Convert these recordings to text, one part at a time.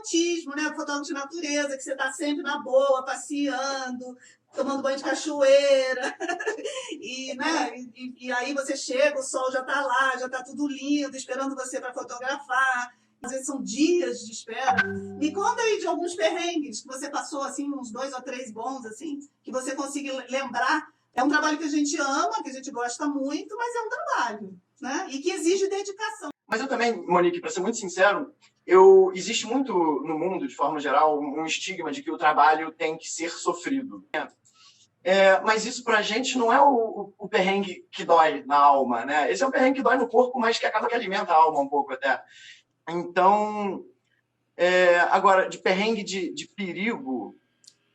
romantismo, né? O fotógrafo de natureza, que você está sempre na boa, passeando, tomando banho de cachoeira, e aí você chega, o sol já está lá, já está tudo lindo, esperando você para fotografar. Às vezes são dias de espera. Me conta aí de alguns perrengues que você passou, assim, uns 2 ou 3 bons, assim, que você consiga lembrar. É um trabalho que a gente ama, que a gente gosta muito, mas é um trabalho, né? E que exige dedicação. Mas eu também, Monique, para ser muito sincero, existe muito no mundo, de forma geral, um estigma de que o trabalho tem que ser sofrido. Mas isso para a gente não é o perrengue que dói na alma, né? Esse é um perrengue que dói no corpo, mas que acaba que alimenta a alma um pouco até. Então, agora, de perrengue de perigo,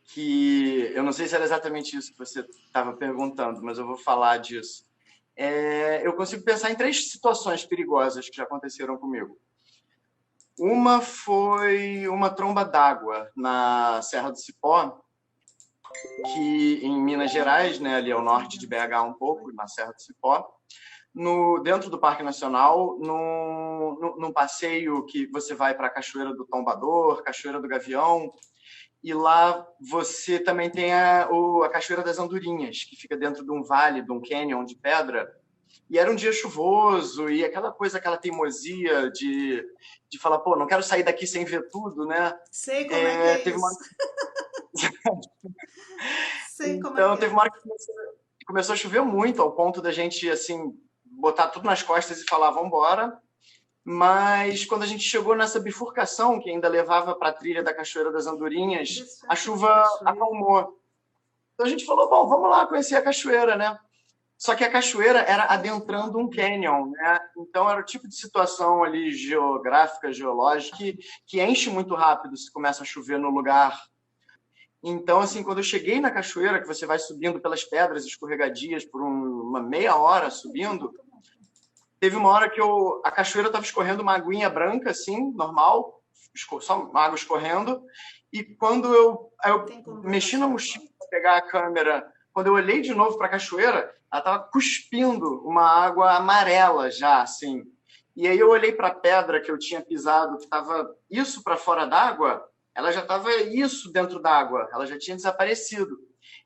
que eu não sei se era exatamente isso que você estava perguntando, mas eu vou falar disso. Eu consigo pensar em 3 situações perigosas que já aconteceram comigo. Uma foi uma tromba d'água na Serra do Cipó, que em Minas Gerais, né, ali ao norte de BH um pouco, na Serra do Cipó, dentro do Parque Nacional, num passeio que você vai para a Cachoeira do Tombador, Cachoeira do Gavião, e lá você também tem a Cachoeira das Andorinhas, que fica dentro de um vale, de um canyon de pedra. E era um dia chuvoso, e aquela coisa, aquela teimosia de falar, pô, não quero sair daqui sem ver tudo, né? Sei como é que é isso. Então, teve uma hora que começou a chover muito, ao ponto da gente, assim, botar tudo nas costas e falar, vamos embora. Mas quando a gente chegou nessa bifurcação, que ainda levava para a trilha da Cachoeira das Andorinhas, a chuva acalmou. Então a gente falou, bom, vamos lá conhecer a cachoeira, né? Só que a cachoeira era adentrando um canyon, né? Então era o tipo de situação ali geográfica, geológica, que enche muito rápido se começa a chover no lugar. Então, assim, quando eu cheguei na cachoeira, que você vai subindo pelas pedras escorregadias por uma meia hora subindo, teve uma hora que a cachoeira estava escorrendo uma aguinha branca, assim, normal, só uma água escorrendo, e quando eu mexi na mochila para pegar a câmera, quando eu olhei de novo para a cachoeira, ela estava cuspindo uma água amarela já, assim. E aí eu olhei para a pedra que eu tinha pisado, que estava isso para fora d'água, ela já estava isso dentro d'água, ela já tinha desaparecido.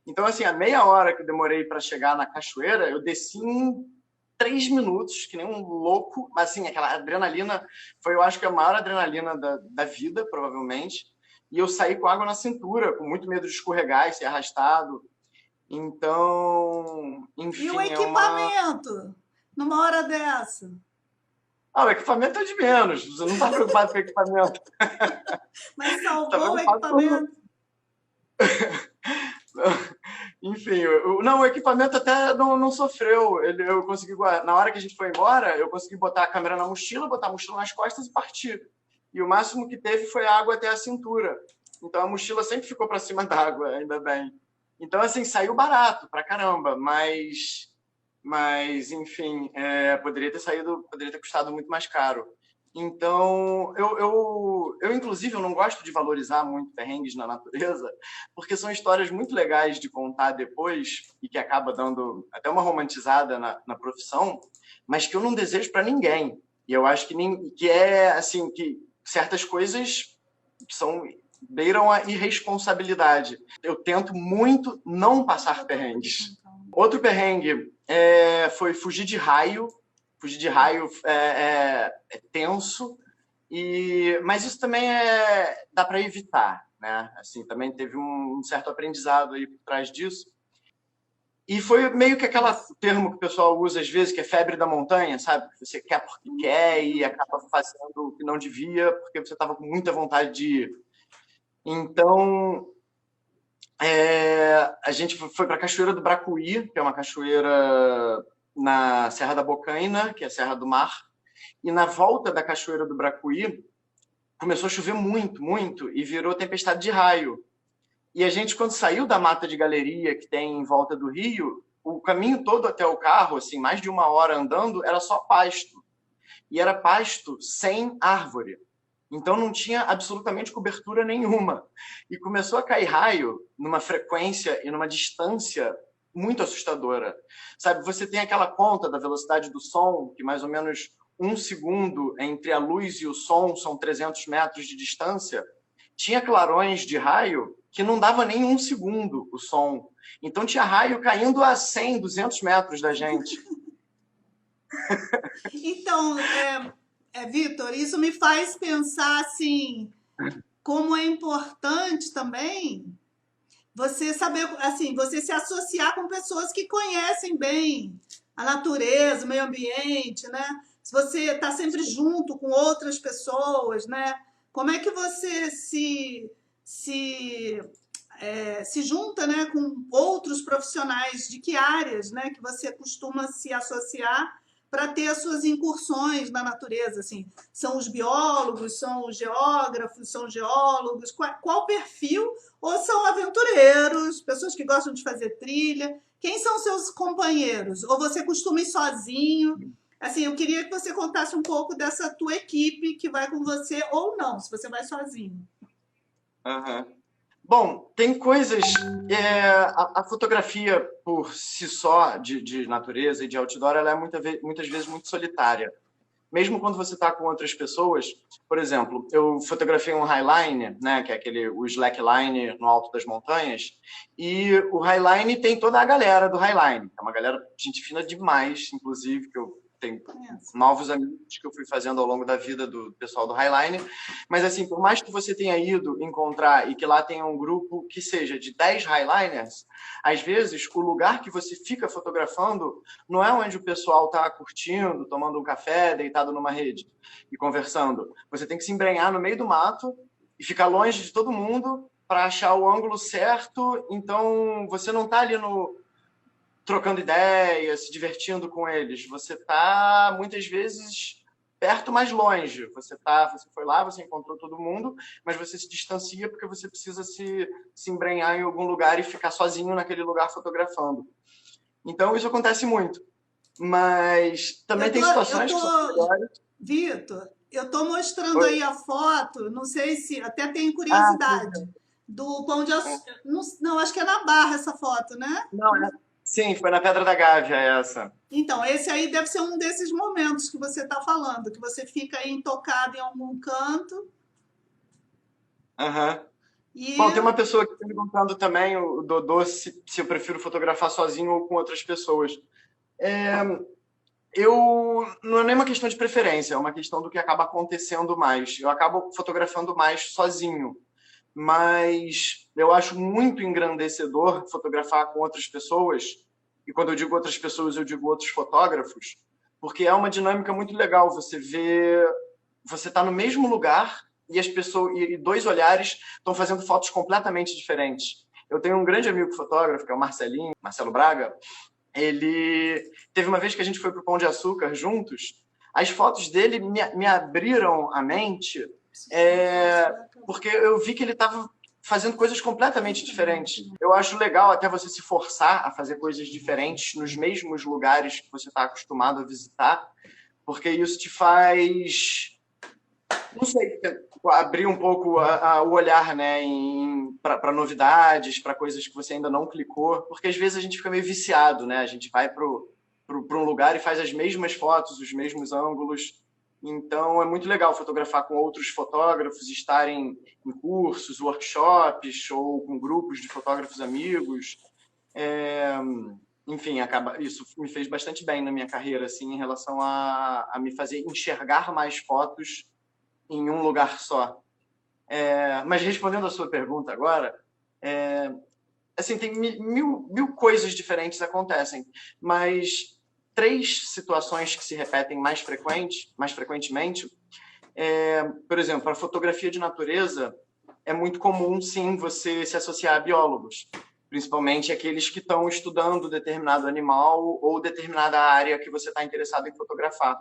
Então, assim, a meia hora que eu demorei para chegar na cachoeira, eu desci em 3 minutos, que nem um louco, mas assim, aquela adrenalina foi, eu acho que a maior adrenalina da vida, provavelmente, e eu saí com água na cintura, com muito medo de escorregar e ser arrastado. Então, enfim... E o equipamento, numa hora dessa? O equipamento é de menos, você não está preocupado com o equipamento. Mas salvou o equipamento? Enfim, o equipamento até não sofreu. Eu consegui, na hora que a gente foi embora, eu consegui botar a câmera na mochila, botar a mochila nas costas e partir. E o máximo que teve foi água até a cintura. Então a mochila sempre ficou para cima d'água, ainda bem. Então, assim, saiu barato pra caramba, mas enfim, poderia ter custado muito mais caro. Então, inclusive, eu não gosto de valorizar muito perrengues na natureza, porque são histórias muito legais de contar depois e que acaba dando até uma romantizada na profissão, mas que eu não desejo para ninguém. E eu acho que é assim, que certas coisas beiram a irresponsabilidade. Eu tento muito não passar perrengues. Outro perrengue foi fugir de raio. Fugir de raio é tenso, mas isso também dá para evitar, né? Assim, também teve um certo aprendizado aí por trás disso. E foi meio que aquele termo que o pessoal usa às vezes, que é febre da montanha, sabe? Você quer porque quer e acaba fazendo o que não devia porque você estava com muita vontade de ir. Então, a gente foi para a Cachoeira do Bracuí, que é uma cachoeira na Serra da Bocaina, que é a Serra do Mar, e na volta da Cachoeira do Bracuí começou a chover muito, muito, e virou tempestade de raio. E a gente, quando saiu da mata de galeria que tem em volta do rio, o caminho todo até o carro, assim, mais de 1 hora andando, era só pasto. E era pasto sem árvore. Então não tinha absolutamente cobertura nenhuma. E começou a cair raio numa frequência e numa distância muito assustadora. Sabe, você tem aquela conta da velocidade do som, que mais ou menos um segundo entre a luz e o som, são 300 metros de distância, tinha clarões de raio que não dava nem um segundo o som. Então tinha raio caindo a 100, 200 metros da gente. Então, Vitor, isso me faz pensar assim, como é importante também você saber, assim, você se associar com pessoas que conhecem bem a natureza, o meio ambiente, né? Se você está sempre junto com outras pessoas, né? Como é que você se junta, né, com outros profissionais de que áreas, né, que você costuma se associar para ter as suas incursões na natureza, assim, são os biólogos, são os geógrafos, são geólogos, qual perfil, ou são aventureiros, pessoas que gostam de fazer trilha, quem são seus companheiros? Ou você costuma ir sozinho? Assim, eu queria que você contasse um pouco dessa tua equipe que vai com você, ou não, se você vai sozinho. Uhum. Bom, tem coisas. A fotografia por si só, de natureza e de outdoor, ela é muitas vezes muito solitária. Mesmo quando você está com outras pessoas, por exemplo, eu fotografei um highline, né, que é o slackline no alto das montanhas, e o highline tem toda a galera do highline. É uma galera, gente fina demais, inclusive, que eu tenho novos amigos que eu fui fazendo ao longo da vida do pessoal do highline. Mas, assim, por mais que você tenha ido encontrar e que lá tenha um grupo que seja de 10 highliners, às vezes o lugar que você fica fotografando não é onde o pessoal está curtindo, tomando um café, deitado numa rede e conversando. Você tem que se embrenhar no meio do mato e ficar longe de todo mundo para achar o ângulo certo. Então, você não está ali trocando ideias, se divertindo com eles. Você está, muitas vezes, perto, mas longe. Você foi lá, você encontrou todo mundo, mas você se distancia porque você precisa se embrenhar em algum lugar e ficar sozinho naquele lugar fotografando. Então, isso acontece muito. Mas também tem situações que são melhores. Vitor, eu estou mostrando aí a foto, não sei se, até tenho curiosidade, do Pão de Açúcar. Não, acho que é na Barra essa foto, né? Não, sim, foi na Pedra da Gávea essa. Então, esse aí deve ser um desses momentos que você está falando, que você fica aí intocado em algum canto. Aham. Bom, tem uma pessoa aqui perguntando também, o Dodô, se eu prefiro fotografar sozinho ou com outras pessoas. Não é nem uma questão de preferência, é uma questão do que acaba acontecendo mais. Eu acabo fotografando mais sozinho, mas eu acho muito engrandecedor fotografar com outras pessoas, e quando eu digo outras pessoas, eu digo outros fotógrafos, porque é uma dinâmica muito legal. Você vê, você está no mesmo lugar e as pessoas, e dois olhares estão fazendo fotos completamente diferentes. Eu tenho um grande amigo fotógrafo, que é o Marcelo Braga. Ele teve uma vez que a gente foi para o Pão de Açúcar juntos. As fotos dele me abriram a mente, porque eu vi que ele estava fazendo coisas completamente diferentes. Eu acho legal até você se forçar a fazer coisas diferentes nos mesmos lugares que você está acostumado a visitar, porque isso te faz, não sei, abrir um pouco o olhar, né, para novidades, para coisas que você ainda não clicou, porque às vezes a gente fica meio viciado, né? A gente vai para um lugar e faz as mesmas fotos, os mesmos ângulos. Então é muito legal fotografar com outros fotógrafos, estarem em cursos, workshops ou com grupos de fotógrafos amigos. Enfim, isso me fez bastante bem na minha carreira, assim, em relação a me fazer enxergar mais fotos em um lugar só. Mas respondendo a sua pergunta agora, assim, tem mil coisas diferentes acontecem, mas 3 situações que se repetem mais frequentemente. Por exemplo, para fotografia de natureza, é muito comum, sim, você se associar a biólogos, principalmente aqueles que estão estudando determinado animal ou determinada área que você está interessado em fotografar.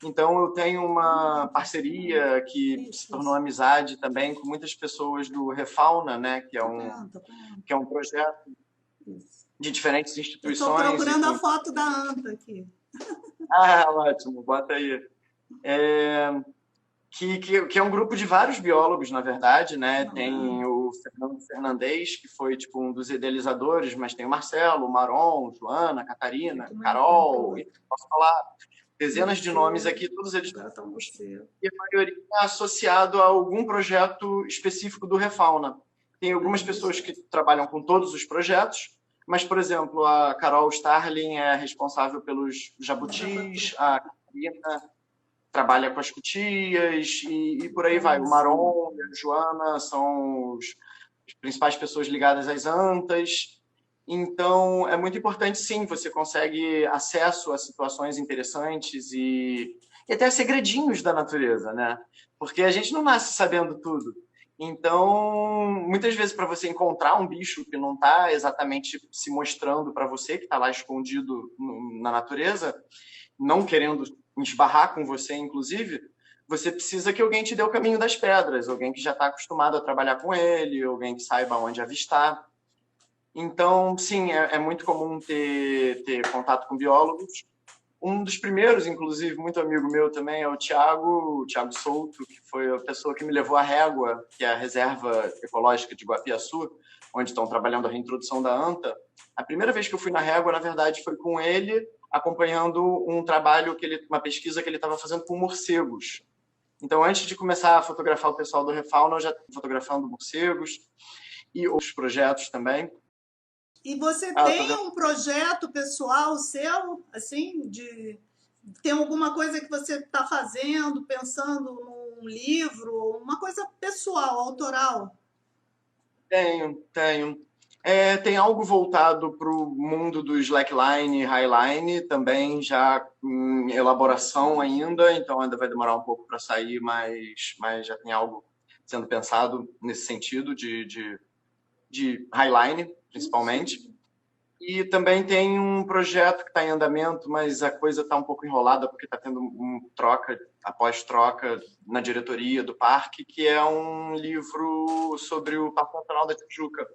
Então, eu tenho uma parceria que se tornou amizade também com muitas pessoas do Refauna, né, que é um projeto de diferentes instituições. Estou procurando a foto da anta aqui. Ótimo, bota aí. Que é um grupo de vários biólogos, na verdade, né? Tem o Fernando Fernandes, que foi tipo um dos idealizadores, mas tem o Marcelo, o Maron, Joana, a Catarina, Carol, posso falar. dezenas de nomes aqui, todos eles estão você. E a maioria é associado a algum projeto específico do Refauna. Tem algumas pessoas que trabalham com todos os projetos, mas, por exemplo, a Carol Starling é responsável pelos jabutis, a Catarina trabalha com as cutias e por aí vai. O Maron e a Joana são as principais pessoas ligadas às antas. Então, é muito importante, sim, você consegue acesso a situações interessantes e até a segredinhos da natureza, né? Porque a gente não nasce sabendo tudo. Então, muitas vezes, para você encontrar um bicho que não está exatamente se mostrando para você, que está lá escondido na natureza, não querendo esbarrar com você, inclusive, você precisa que alguém te dê o caminho das pedras, alguém que já está acostumado a trabalhar com ele, alguém que saiba onde avistar. Então, sim, é muito comum ter contato com biólogos. Um dos primeiros, inclusive, muito amigo meu também, é o Thiago Souto, que foi a pessoa que me levou à Régua, que é a reserva ecológica de Guapiaçu, onde estão trabalhando a reintrodução da anta. A primeira vez que eu fui na Régua, na verdade, foi com ele, acompanhando um trabalho, uma pesquisa que ele estava fazendo com morcegos. Então, antes de começar a fotografar o pessoal do Refauna, eu já estava fotografando morcegos e outros projetos também. E você tem um projeto pessoal seu, assim, tem alguma coisa que você está fazendo, pensando num livro, uma coisa pessoal, autoral? Tenho. Tem algo voltado para o mundo do slackline e highline, também já em elaboração ainda, então ainda vai demorar um pouco para sair, mas já tem algo sendo pensado nesse sentido de highline, principalmente. E também tem um projeto que está em andamento, mas a coisa está um pouco enrolada, porque está tendo troca após troca na diretoria do parque, que é um livro sobre o Parque Nacional da Tijuca.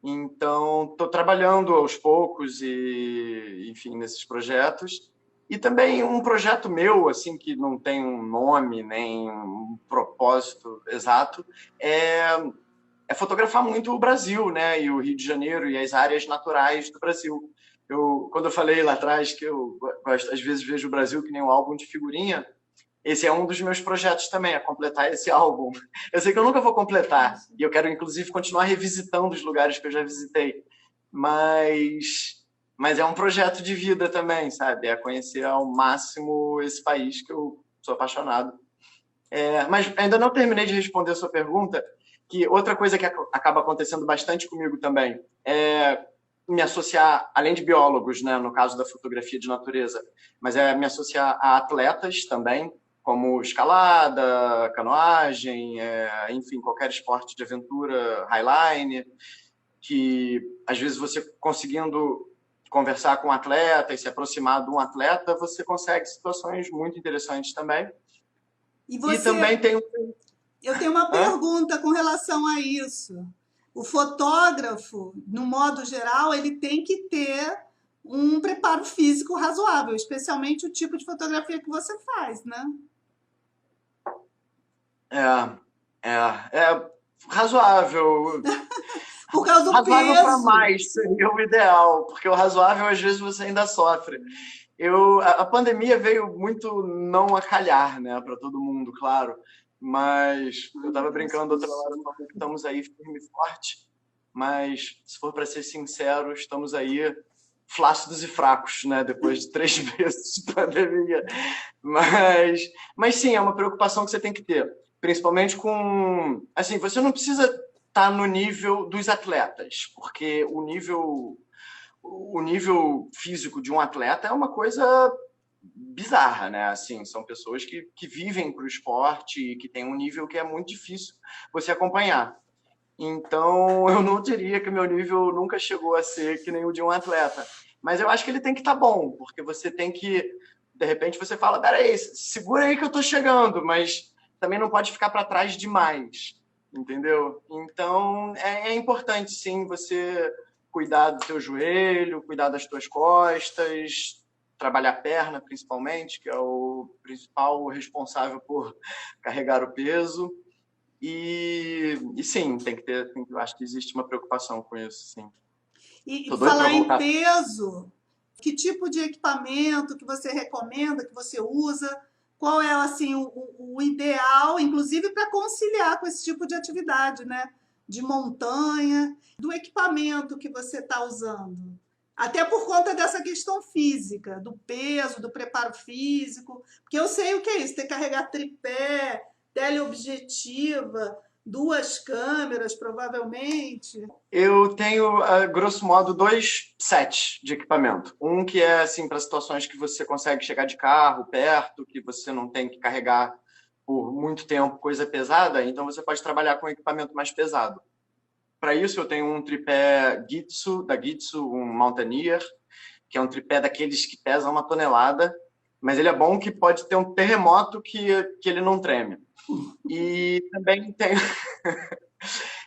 Então, estou trabalhando aos poucos e, enfim, nesses projetos. E também um projeto meu, assim, que não tem um nome nem um propósito exato, é fotografar muito o Brasil, né? E o Rio de Janeiro e as áreas naturais do Brasil. Quando eu falei lá atrás que eu gosto, às vezes vejo o Brasil que nem um álbum de figurinha, esse é um dos meus projetos também, é completar esse álbum. Eu sei que eu nunca vou completar, e eu quero, inclusive, continuar revisitando os lugares que eu já visitei, mas é um projeto de vida também, sabe? É conhecer ao máximo esse país que eu sou apaixonado. Mas ainda não terminei de responder a sua pergunta, que outra coisa que acaba acontecendo bastante comigo também é me associar, além de biólogos, né, no caso da fotografia de natureza, mas é me associar a atletas também, como escalada, canoagem, enfim, qualquer esporte de aventura, highline, que às vezes você conseguindo conversar com um atleta e se aproximar de um atleta, você consegue situações muito interessantes também. E também tem Eu tenho uma pergunta com relação a isso. O fotógrafo, no modo geral, ele tem que ter um preparo físico razoável, especialmente o tipo de fotografia que você faz, né? É razoável. Por causa do razoável peso. Para mais seria o ideal, porque o razoável às vezes você ainda sofre. A pandemia veio muito não a calhar, né, para todo mundo, claro. Mas eu estava brincando outra hora, que estamos aí firme e forte, mas se for para ser sincero, estamos aí flácidos e fracos, né, depois de 3 meses de pandemia. Mas sim, é uma preocupação que você tem que ter, principalmente com, assim, você não precisa estar no nível dos atletas, porque o nível físico de um atleta é uma coisa bizarra, né? Assim, são pessoas que vivem para o esporte e que têm um nível que é muito difícil você acompanhar. Então, eu não diria que o meu nível nunca chegou a ser que nem o de um atleta. Mas eu acho que ele tem que estar bom, porque você tem que... De repente, você fala, peraí, segura aí que eu tô chegando, mas também não pode ficar para trás demais, entendeu? Então, é importante, sim, você cuidar do teu joelho, cuidar das tuas costas, trabalhar a perna, principalmente, que é o principal responsável por carregar o peso. E sim, eu acho que existe uma preocupação com isso, sim. E falar em peso, Que tipo de equipamento que você recomenda, que você usa? Qual é assim o ideal, inclusive para conciliar com esse tipo de atividade, né? De montanha, do equipamento que você está usando. Até por conta dessa questão física, do peso, do preparo físico, porque eu sei o que é isso, ter que carregar tripé, teleobjetiva, 2 câmeras, provavelmente. Eu tenho, grosso modo, 2 sets de equipamento. Um que é assim para situações que você consegue chegar de carro perto, que você não tem que carregar por muito tempo coisa pesada, então você pode trabalhar com um equipamento mais pesado. Para isso, eu tenho um tripé Gitsu, da Gitsu, um Mountaineer, que é um tripé daqueles que pesa 1 tonelada, mas ele é bom que pode ter um terremoto que ele não treme. E também tenho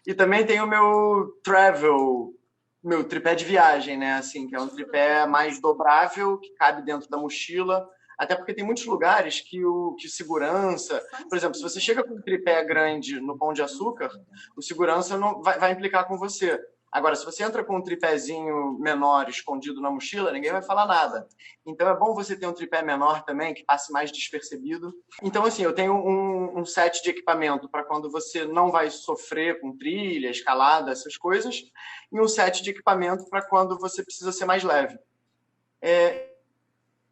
e também tem o meu travel, meu tripé de viagem, né? Assim, que é um tripé mais dobrável, que cabe dentro da mochila. Até porque tem muitos lugares que segurança... Por exemplo, se você chega com um tripé grande no Pão de Açúcar, o segurança não vai implicar com você. Agora, se você entra com um tripézinho menor escondido na mochila, ninguém vai falar nada. Então, é bom você ter um tripé menor também, que passe mais despercebido. Então, assim, eu tenho um set de equipamento para quando você não vai sofrer com trilha, escalada, essas coisas, e um set de equipamento para quando você precisa ser mais leve.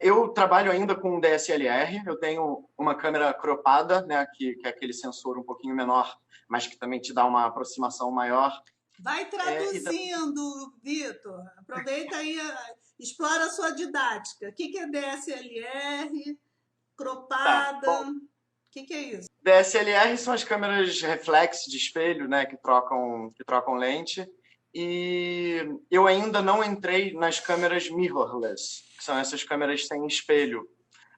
Eu trabalho ainda com DSLR, eu tenho uma câmera cropada, né, que é aquele sensor um pouquinho menor, mas que também te dá uma aproximação maior. Vai traduzindo, Vitor. Aproveita aí, explora a sua didática. O que é DSLR, cropada? Tá, O que é isso? DSLR são as câmeras reflex de espelho, né, que trocam lente. E eu ainda não entrei nas câmeras mirrorless, que são essas câmeras sem espelho,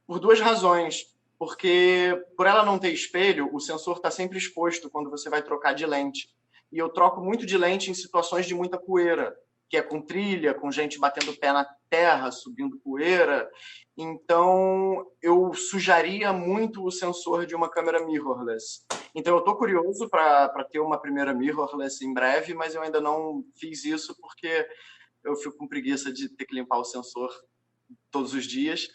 por 2 razões. Porque, por ela não ter espelho, o sensor está sempre exposto quando você vai trocar de lente. E eu troco muito de lente em situações de muita poeira, que é com trilha, com gente batendo o pé na terra, subindo poeira. Então, eu sujaria muito o sensor de uma câmera mirrorless. Então, eu estou curioso para ter uma primeira mirrorless em breve, mas eu ainda não fiz isso porque eu fico com preguiça de ter que limpar o sensor todos os dias.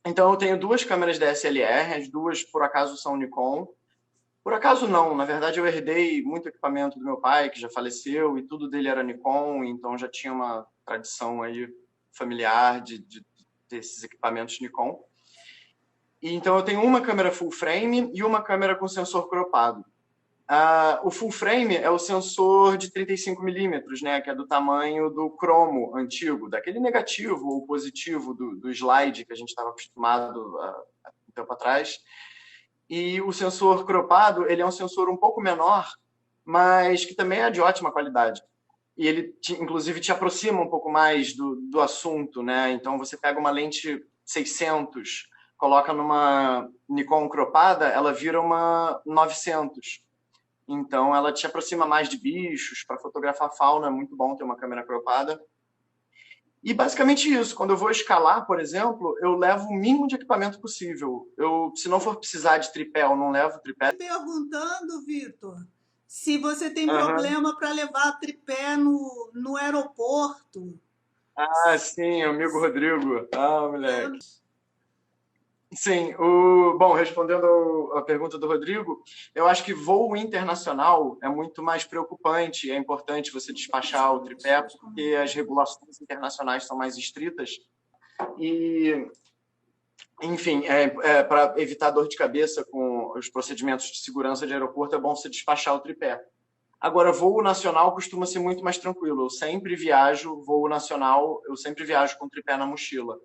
Então, eu tenho 2 câmeras DSLR, as 2, por acaso, são Nikon. Por acaso, não. Na verdade, eu herdei muito equipamento do meu pai, que já faleceu, e tudo dele era Nikon, então já tinha uma tradição aí familiar desses equipamentos Nikon. E, então, eu tenho uma câmera full frame e uma câmera com sensor cropado. O full frame é o sensor de 35mm, né, que é do tamanho do cromo antigo, daquele negativo ou positivo do slide que a gente estava acostumado há um tempo atrás. E o sensor cropado, ele é um sensor um pouco menor, mas que também é de ótima qualidade. E ele, inclusive, te aproxima um pouco mais do assunto, né? Então, você pega uma lente 600, coloca numa Nikon cropada, ela vira uma 900. Então, ela te aproxima mais de bichos. Para fotografar fauna, é muito bom ter uma câmera cropada. E basicamente isso. Quando eu vou escalar, por exemplo, eu levo o mínimo de equipamento possível. Se não for precisar de tripé, eu não levo tripé. Perguntando, Vitor, se você tem Uhum. problema para levar tripé no aeroporto. Ah, sim, amigo Rodrigo. Ah, moleque. Sim, bom, respondendo a pergunta do Rodrigo, eu acho que voo internacional é muito mais preocupante. É importante você despachar o tripé, porque as regulações internacionais são mais estritas. E, enfim, para evitar dor de cabeça com os procedimentos de segurança de aeroporto, é bom você despachar o tripé. Agora, voo nacional costuma ser muito mais tranquilo. Eu sempre viajo, voo nacional, eu sempre viajo com tripé na mochila.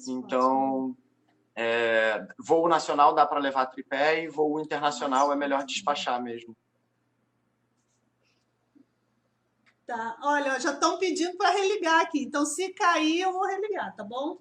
Então... voo nacional dá para levar tripé e voo internacional é melhor despachar mesmo. Tá. Olha, já estão pedindo para religar aqui, então se cair eu vou religar, tá bom?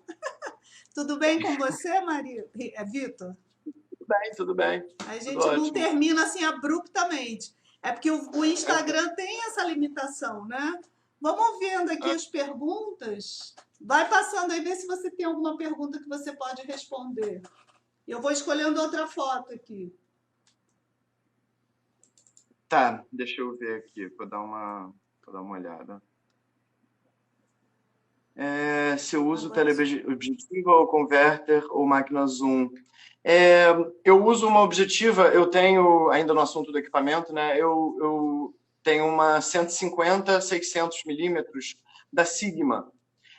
Tudo bem com você, Maria? Vitor? Tudo bem, tudo bem. A gente não termina assim abruptamente. É porque o Instagram tem essa limitação, né? Vamos vendo aqui as perguntas. Vai passando aí, vê se você tem alguma pergunta que você pode responder. Eu vou escolhendo outra foto aqui. Tá, deixa eu ver aqui, vou dar uma olhada. Se eu uso teleobjetiva ou converter ou máquina zoom. Eu uso uma objetiva, eu tenho, ainda no assunto do equipamento, né? Eu tenho uma 150-600 milímetros da Sigma.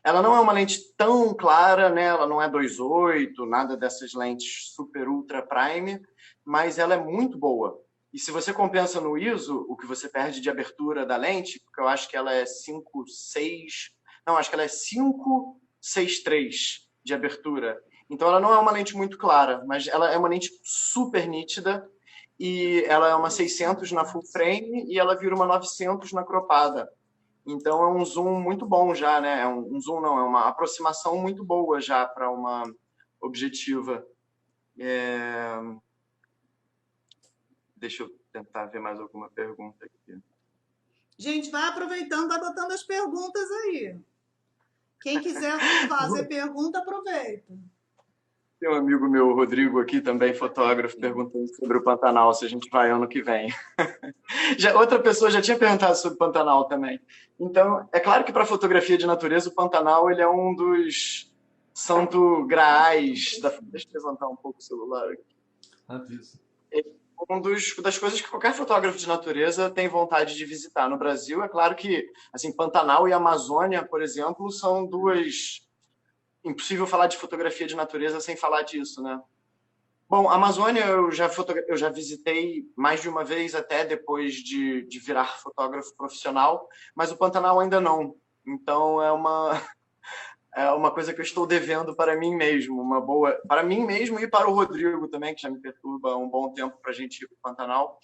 Ela não é uma lente tão clara, né? Ela não é 2.8, nada dessas lentes super ultra prime, mas ela é muito boa. E se você compensa no ISO, o que você perde de abertura da lente, porque eu acho que ela é 5.6, não, acho que ela é 5.6.3 de abertura. Então ela não é uma lente muito clara, mas ela é uma lente super nítida e ela é uma 600 na full frame e ela vira uma 900 na cropada. Então é um zoom muito bom já, né? Um zoom não, é uma aproximação muito boa já para uma objetiva. Deixa eu tentar ver mais alguma pergunta aqui. Gente, vai aproveitando, vai botando as perguntas aí. Quem quiser fazer pergunta, aproveita. Tem um amigo meu, Rodrigo, aqui também, fotógrafo, perguntando sobre o Pantanal, se a gente vai ano que vem. Outra pessoa já tinha perguntado sobre o Pantanal também. Então, é claro que para fotografia de natureza, o Pantanal ele é um dos santo graais. Deixa eu levantar um pouco o celular aqui. Das coisas que qualquer fotógrafo de natureza tem vontade de visitar no Brasil. É claro que assim, Pantanal e Amazônia, por exemplo, são duas... Impossível falar de fotografia de natureza sem falar disso, né? Bom, a Amazônia eu já visitei mais de uma vez até depois de virar fotógrafo profissional, mas o Pantanal ainda não. Então é uma coisa que eu estou devendo para mim mesmo, para mim mesmo e para o Rodrigo também, que já me perturba há um bom tempo para a gente ir para o Pantanal.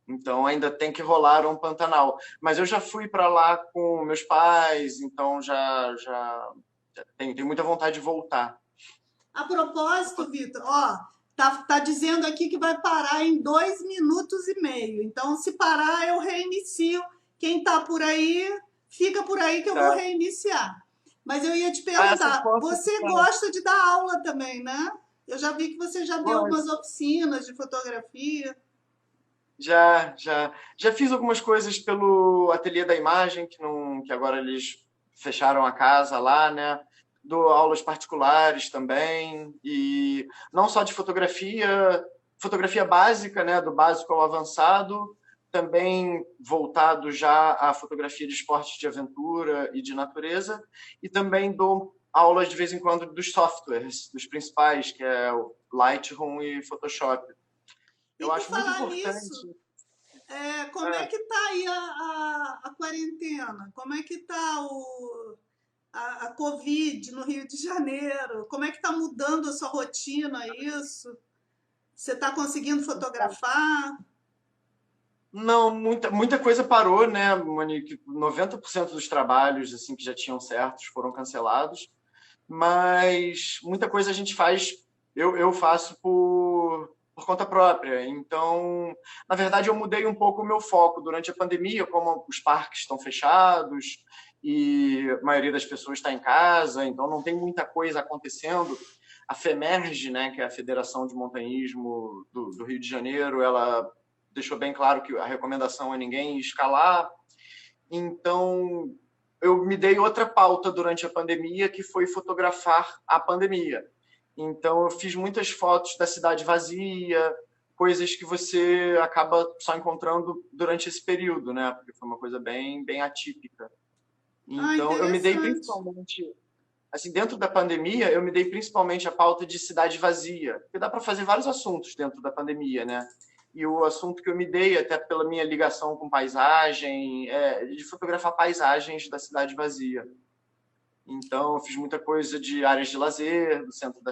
Então ainda tem que rolar um Pantanal. Mas eu já fui para lá com meus pais, então já tenho muita vontade de voltar. A propósito, Vitor, ó, tá dizendo aqui que vai parar em 2 minutos e meio. Então, se parar, eu reinicio. Quem está por aí, fica por aí que eu vou reiniciar. Mas eu ia te perguntar, você gosta de dar aula também, né? Eu já vi que você já deu algumas oficinas de fotografia. Já fiz algumas coisas pelo Ateliê da Imagem, que agora eles fecharam a casa lá, né? Dou aulas particulares também, e não só de fotografia básica, né? Do básico ao avançado, também voltado já à fotografia de esportes de aventura e de natureza, e também dou aulas de vez em quando dos softwares, dos principais, que é o Lightroom e Photoshop. Eu acho muito importante. Como é que tá aí a quarentena? Como é que tá a Covid no Rio de Janeiro? Como é que tá mudando a sua rotina isso? Você está conseguindo fotografar? Não, muita coisa parou, né, Monique? 90% dos trabalhos assim que já tinham certos foram cancelados, mas muita coisa a gente faz, eu faço por conta própria. Então, na verdade, eu mudei um pouco o meu foco durante a pandemia, como os parques estão fechados e a maioria das pessoas está em casa, então não tem muita coisa acontecendo. A FEMERGE, né, que é a Federação de Montanhismo do Rio de Janeiro, ela deixou bem claro que a recomendação é ninguém escalar. Então, eu me dei outra pauta durante a pandemia, que foi fotografar a pandemia. Então, eu fiz muitas fotos da cidade vazia, coisas que você acaba só encontrando durante esse período, né? Porque foi uma coisa bem atípica. Então, eu me dei principalmente... Assim, dentro da pandemia, eu me dei principalmente a pauta de cidade vazia, porque dá para fazer vários assuntos dentro da pandemia, né? E o assunto que eu me dei, até pela minha ligação com paisagem, é de fotografar paisagens da cidade vazia. Então, eu fiz muita coisa de áreas de lazer, do centro da